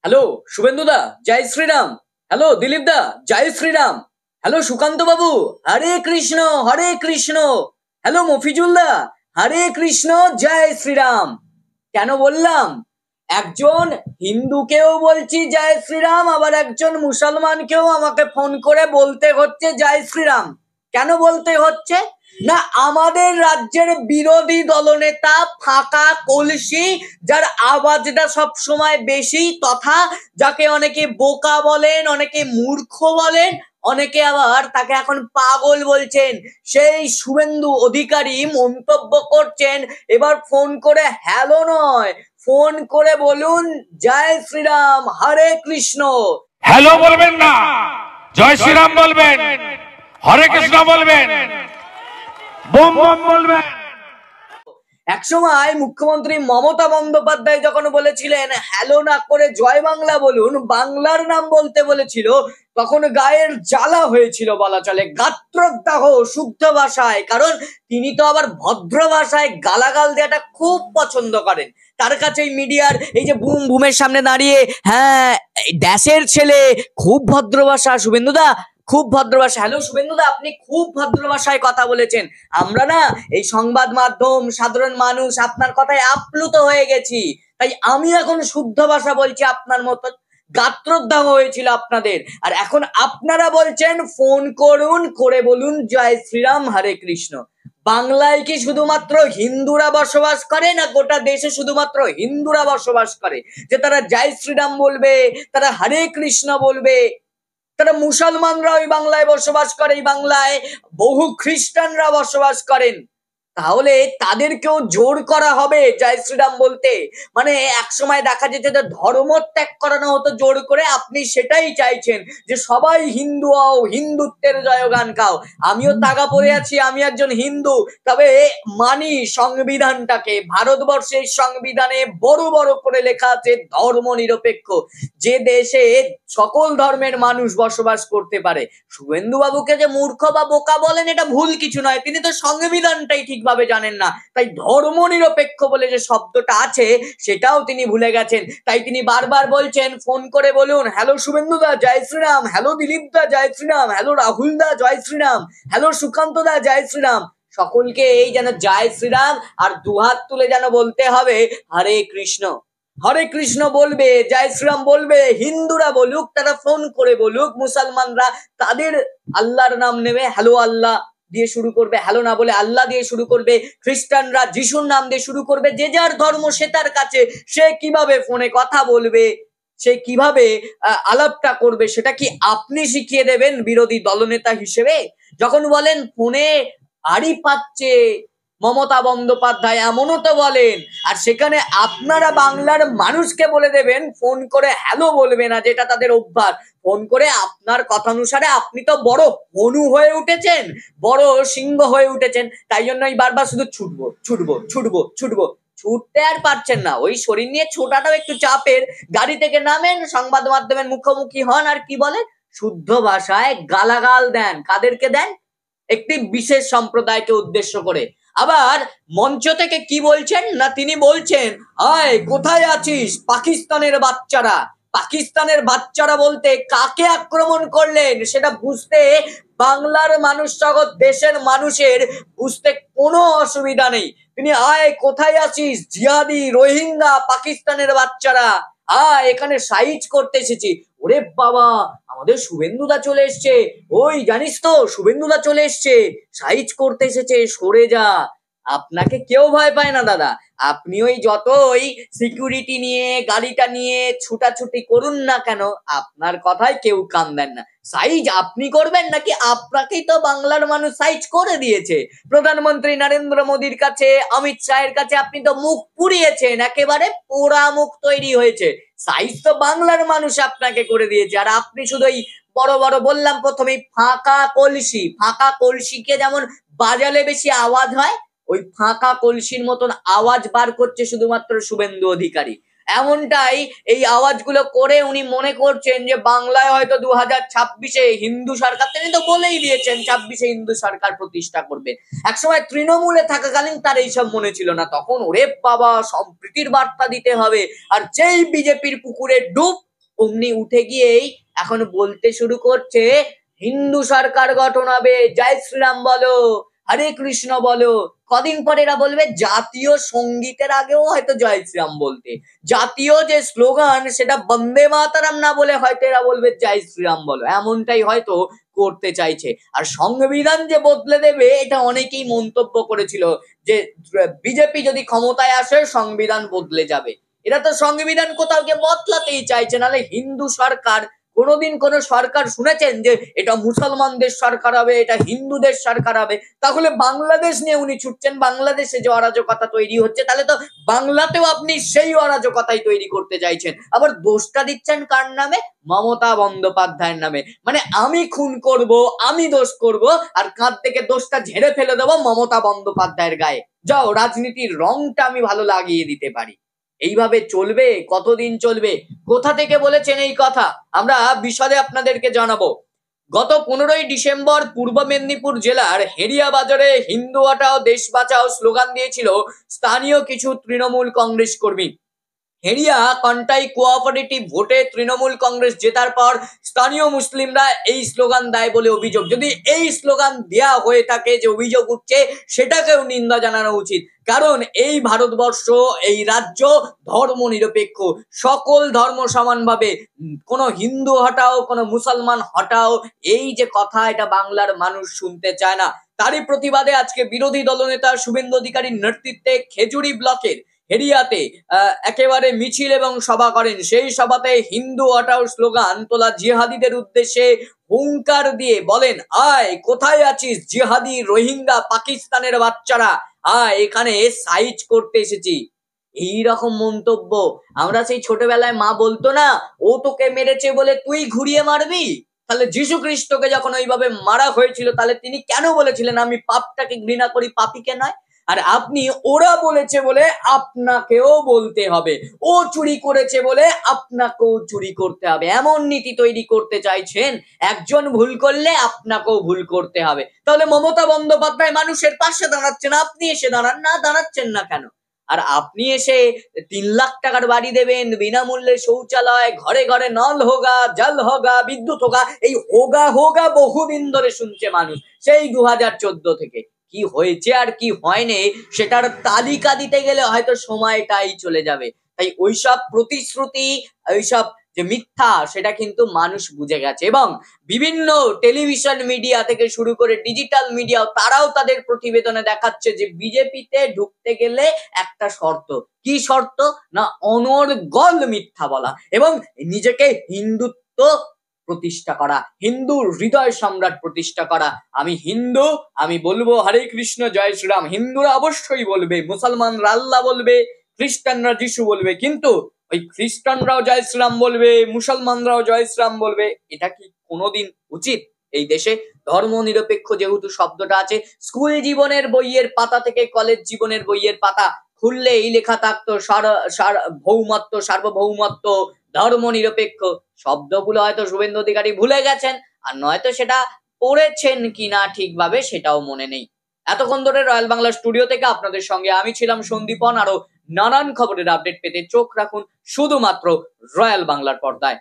Hello Suvendu দা, জয় Shriram. Hello Dilip দা, জয় Shriram. Hello Sukanta বাবু, হরে কৃষ্ণ হরে Krishna. Hello Mofizul দা, হরে কৃষ্ণ জয় শ্রীরাম। কেন বললাম? একজন হিন্দুকেও বলছি জয় শ্রীরাম, আবার একজন মুসলমানকেও আমাকে ফোন করে বলতে হচ্ছে জয় শ্রীরাম। কেন বলতে হচ্ছে? না, আমাদের রাজ্যের বিরোধী দলনেতা ফাঁকা কলসি, যার আওয়াজটা সব সময় বেশি, তথা যাকে অনেকে বোকা বলেন, অনেকে মূর্খ বলেন, অনেকে আবার তাকে এখন পাগল বলছেন, সেই শুভেন্দু অধিকারী মন্তব্য করছেন। এবার ফোন করে হ্যালো নয়, ফোন করে বলুন জয় শ্রীরাম হরে কৃষ্ণ। হ্যালো বলবেন না, জয় শ্রীরাম বলবেন, হরে কৃষ্ণ বলবেন, বোম বোম বলবেন। একসময় মুখ্যমন্ত্রী মমতা বন্দ্যোপাধ্যায় যখন বলেছিলেন হ্যালো না করে জয় বাংলা বলুন, বাংলার নাম বলতে বলেছিল, তখন গায়ের জ্বালা হয়েছিল বলা চলে, গাত্রদাহ শুদ্ধ ভাষায়। কারণ তিনি তো আবার ভদ্র ভাষায় গালাগাল দেওয়াটা খুব পছন্দ করেন। তার কাছে মিডিয়ার এই যে বুম বুমের সামনে দাঁড়িয়ে, হ্যাঁ দেশের ছেলে, খুব ভদ্র ভাষা শুভেন্দুদা, খুব ভদ্র ভাষা। হ্যালো শুভেন্দুদা, আপনি খুব ভদ্র ভাষায় কথা বলেছেন। আমরা না এই সংবাদ মাধ্যম, সাধারণ মানুষ আপনার কথায় আপ্লুত হয়ে গেছি, তাই আমি এখন শুদ্ধ ভাষা বলছি। আপনার মতো গাত্রদাহ হয়েছিল আপনাদের, আর এখন আপনারা বলছেন ফোন করুন, করে বলুন জয় শ্রীরাম হরে কৃষ্ণ। বাংলায় কি শুধুমাত্র হিন্দুরা বসবাস করে, না গোটা দেশে শুধুমাত্র হিন্দুরা বসবাস করে যে তারা জয় শ্রীরাম বলবে, তারা হরে কৃষ্ণ বলবে? তারা মুসলমানরা ওই বাংলায় বসবাস করে, এই বাংলায় বহু খ্রিস্টানরা বসবাস করেন। তাহলে তাদেরকেও জোর করা হবে জয় শ্রীরাম বলতে? মানে এক সময় দেখা যেত যে ধর্ম ত্যাগ করানো হতো জোর করে, আপনি সেটাই চাইছেন যে সবাই হিন্দু হও, হিন্দুত্বের জয়গান গাও। আমিও তাগা পড়ে আছি, আমি একজন হিন্দু, তবে মানি সংবিধানটাকে। ভারতবর্ষের সংবিধানে বড় বড় করে লেখা আছে ধর্ম নিরপেক্ষ, যে দেশে সকল ধর্মের মানুষ বসবাস করতে পারে। শুভেন্দু বাবুকে যে মূর্খ বা বোকা বলেন, এটা ভুল কিছু নয়, তিনি তো সংবিধানটাই ঠিকভাবে জানেন না। তাই ধর্ম নিরপেক্ষ বলে যে শব্দটা আছে সেটাও তিনি ভুলে গেছেন। তাই তিনি বারবার বলছেন ফোন করে বলুন হ্যালো শুভেন্দু দা জয় শ্রীরাম, হ্যালো দিলীপ দা জয় শ্রীরাম, হ্যালো রাহুল দা জয় শ্রীরাম, হ্যালো সুকান্ত দা জয় শ্রীরাম। সকলকে এই যেন জয় শ্রীরাম আর দুহাত তুলে যেন বলতে হবে হরে কৃষ্ণ। হরে কৃষ্ণ বলবে, জয় শ্রীরাম বলবে, হিন্দুরা বলুক, তারা ফোন করে বলুক, মুসলমানরা তাদের আল্লাহর নাম নেবে, হ্যালো আল্লাহ দিয়ে শুরু করবে, হ্যালো না বলে আল্লাহ দিয়ে শুরু করবে। খ্রিস্টানরা যিশুর নাম দিয়ে শুরু করবে। যে যার ধর্ম সে তার কাছে, সে কিভাবে ফোনে কথা বলবে, সে কিভাবে আলাপটা করবে, সেটা কি আপনি শিখিয়ে দেবেন বিরোধী দলনেতা হিসেবে? যখন বলেন ফোনে আড়ি পাচ্ছে মমতা বন্দ্যোপাধ্যায়, এমনও তো বলেন, আর সেখানে আপনারা বাংলার মানুষকে বলে দেবেন ফোন করে হ্যালো বলবে না, যেটা তাদের অভ্যাস। ফোন করে আপনার কথা অনুসারে আপনি তো বড় হনু হয়ে উঠেছেন, বড় সিংহ হয়ে উঠেছেন, তাই জন্যই বারবার শুধু ছুটবো ছুটবো ছুটবো ছুটবো। ছুটতে আর পারছেন না, ওই শরীর নিয়ে ছোটাটাও একটু চাপের। গাড়ি থেকে নামেন, সংবাদ মাধ্যমের মুখোমুখি হন, আর কি বলেন? শুদ্ধ ভাষায় গালাগাল দেন। কাদেরকে দেন? একটি বিশেষ সম্প্রদায়কে উদ্দেশ্য করে। আবার মঞ্চ থেকে কি বলছেন না, তিনি বলছেন আয় কোথায় আছিস পাকিস্তানের বাচ্চারা। পাকিস্তানের বাচ্চারা বলতে কাকে আক্রমণ করলেন সেটা বুঝতে বাংলার মানুষ জগৎ, দেশের মানুষের বুঝতে কোনো অসুবিধা নেই। তিনি আয় কোথায় আছিস জিহাদি রোহিঙ্গা পাকিস্তানের বাচ্চারা, আয় এখানে সাইজ করতে এসেছি। ওরে বাবা, আমাদের শুভেন্দুদা চলে এসছে, ওই জানিস তো শুভেন্দুদা চলে এসছে, সাইজ করতে এসেছে, সরে যা। আপনাকে কেউ ভয় পায় না দাদা। আপনি ওই যতই সিকিউরিটি নিয়ে গাড়িটা নিয়ে ছুটাছুটি করুন না কেন, আপনার কথায় কেউ কান দেন না। সাইজ আপনি করবেন নাকি? আপনাকেই তো বাংলার মানুষ সাইজ করে দিয়েছে। প্রধানমন্ত্রী নরেন্দ্র মোদীর কাছে, অমিত শাহের কাছে আপনি তো মুখ পুড়িয়েছেন, একেবারে পোড়া মুখ তৈরি হয়েছে। সাইজ তো বাংলার মানুষ আপনাকে করে দিয়েছে, আর আপনি শুধু এই বড় বড় বললাম প্রথমেই ফাঁকা কলসি। ফাঁকা কলসিকে যেমন বাজালে বেশি আওয়াজ হয়, ওই ফাঁকা কলসির মতন আওয়াজ বার করছে শুধুমাত্র শুভেন্দু অধিকারী। এমনটাই এই আওয়াজগুলো করে উনি মনে করছেন যে বাংলায় হয়তো 2026-এ হিন্দু সরকার, তিনি তো বলেই দিয়েছেন 26-এ হিন্দু সরকার প্রতিষ্ঠা করবে। একসময় তৃণমূলে থাকাকালীন তার এইসব মনে ছিল না, তখন ওরে বাবা সম্প্রীতির বার্তা দিতে হবে, আর যেই বিজেপির পুকুরে ডুব অমনি উঠে গিয়েই এখন বলতে শুরু করছে হিন্দু সরকার গঠন হবে, জয় শ্রীরাম বলো, হরে কৃষ্ণ বলো। কদিন পর এরা বলবে জাতীয় সঙ্গীতের আগেও হয়তো জয় শ্রীরাম বলতে, জাতীয় যে স্লোগান সেটা বন্দে মাতারাম না বলে হয়তো এরা বলবে জয় শ্রীরাম বলো, এমনটাই হয়তো করতে চাইছে। আর সংবিধান যে বদলে দেবে এটা অনেকেই মন্তব্য করেছিল যে বিজেপি যদি ক্ষমতায় আসে সংবিধান বদলে যাবে। এরা তো সংবিধান কোথাও গিয়ে বদলাতেই চাইছে, নাহলে হিন্দু সরকার, কোনোদিন কোন সরকার শুনেছেন যে এটা মুসলমানদের সরকার হবে, এটা হিন্দুদের সরকার হবে? তাহলে বাংলাদেশ নিয়ে উনি ছুটছেন, বাংলাদেশে যে অরাজকতা তৈরি হচ্ছে তাহলে তো বাংলাতেও আপনি সেই অরাজকতাই তৈরি করতে চাইছেন। আবার দোষটা দিচ্ছেন কার নামে? মমতা বন্দ্যোপাধ্যায়ের নামে। মানে আমি খুন করব, আমি দোষ করব, আর কাঁধ থেকে দোষটা ঝেড়ে ফেলে দেবো মমতা বন্দ্যোপাধ্যায়ের গায়ে। যাও, রাজনীতির রংটা আমি ভালো লাগিয়ে দিতে পারি। এইভাবে চলবে? কতদিন চলবে? কোথা থেকে বলেছেন এই কথা আমরা বিশদে আপনাদেরকে জানাবো। গত 15ই ডিসেম্বর পূর্ব মেদিনীপুর জেলার হেরিয়া বাজারে হিন্দু হটাও দেশ বাঁচাও স্লোগান দিয়েছিল স্থানীয় কিছু তৃণমূল কংগ্রেস কর্মী। হেরিয়া কন্টাই কোঅপারেটিভ ভোটে তৃণমূল কংগ্রেস জেতার পর স্থানীয় মুসলিমরা এই স্লোগান দেয় বলে অভিযোগ। যদি এই স্লোগান দেয়া হয়ে থাকে, যে অভিযোগ উঠছে, সেটাকেও নিন্দা জানানো উচিত। কারণ এই ভারতবর্ষ, এই রাজ্য ধর্ম নিরপেক্ষ, সকল ধর্ম সমানভাবে, কোনো হিন্দু হটাও কোনো মুসলমান হটাও এই যে কথা, এটা বাংলার মানুষ শুনতে চায় না। তারই প্রতিবাদে আজকে বিরোধী দলনেতা শুভেন্দু অধিকারীর নেতৃত্বে খেজুরি ব্লকের হেরিয়াতে একেবারে মিছিল এবং সভা করেন। সেই সভাতে হিন্দু হটাও স্লোগান তোলা জিহাদিদের উদ্দেশ্যে হুঙ্কার দিয়ে বলেন, আয় কোথায় আছিস জিহাদি রোহিঙ্গা পাকিস্তানের বাচ্চারা, আয় এখানে সাইজ করতে এসেছি। এইরকম মন্তব্য আমরা সেই ছোটবেলায় মা বলতো না, ও তোকে মেরেছে বলে তুই ঘুরিয়ে মারবি? তাহলে যীশু খ্রিস্টকে যখন ওইভাবে মারা হয়েছিল তাহলে তিনি কেন বলেছিলেন আমি পাপটাকে ঘৃণা করি, পাপীকে নয়? আর আপনি ওরা বলেছে বলে আপনাকেও বলতে হবে, ও চুরি করেছে বলে আপনাকেও চুরি করতে হবে, এমন নীতি তৈরি করতে চাইছেন। একজন ভুল করলে আপনাকেও ভুল করতে হবে। তাহলে মমতা বন্দ্যোপাধ্যায় মানুষের পাশে দাঁড়াচ্ছেন, আপনি এসে দাঁড়ান না, দাঁড়াচ্ছেন না কেন? আর আপনি এসে 3 লাখ টাকার বাড়ি দেবেন, বিনামূল্যে শৌচালয়, ঘরে ঘরে নল হোগা, জল হোগা, বিদ্যুৎ হোগা, এই হোগা হোগা বহুদিন ধরে শুনছে মানুষ, সেই 2014 থেকে। কি হয়েছে আর কি হয়নি সেটার তালিকা দিতে গেলে হয়তো সময়টাই চলে যাবে। তাই ওইসব প্রতিশ্রুতি, ওইসব যে মিথ্যা, সেটা কিন্তু মানুষ বুঝে গেছে। এবং বিভিন্ন টেলিভিশন মিডিয়া থেকে শুরু করে ডিজিটাল মিডিয়াও তারাও তাদের প্রতিবেদনে দেখাচ্ছে যে বিজেপিতে ঢুকতে গেলে একটা শর্ত। কি শর্ত? না অনর্গল মিথ্যা বলা এবং নিজেকে হিন্দুত্ব প্রতিষ্ঠা করা, হিন্দুর হৃদয় সম্রাট প্রতিষ্ঠা করা। আমি হিন্দু, আমি বলবো হরে কৃষ্ণ জয় শ্রীরাম। হিন্দুরা অবশ্যই বলবে, মুসলমানরা আল্লাহ বলবে, খ্রিস্টানরা যিশু বলবে, কিন্তু ওই খ্রিস্টানরাও জয় শ্রীরাম বলবে, মুসলমানরাও জয় শ্রীরাম বলবে, এটা কি কোনোদিন উচিত? এই দেশে ধর্ম নিরপেক্ষ যেহেতু শব্দটা আছে, স্কুল জীবনের বইয়ের পাতা থেকে কলেজ জীবনের বইয়ের পাতা খুললে এই লেখা থাকতো ভৌমত্ব, সার্বভৌমত্ব, ধর্ম নিরপেক্ষ। শব্দগুলো হয়তো শুভেন্দু অধিকারী ভুলে গেছেন, আর নয়তো সেটা পড়েছেন কিনা ঠিকভাবে সেটাও মনে নেই। এতক্ষণ ধরে রয়্যাল বাংলা স্টুডিও থেকে আপনাদের সঙ্গে আমি ছিলাম সন্দীপন। আরো নানান খবরের আপডেট পেতে চোখ রাখুন শুধুমাত্র রয়্যাল বাংলার পর্দায়।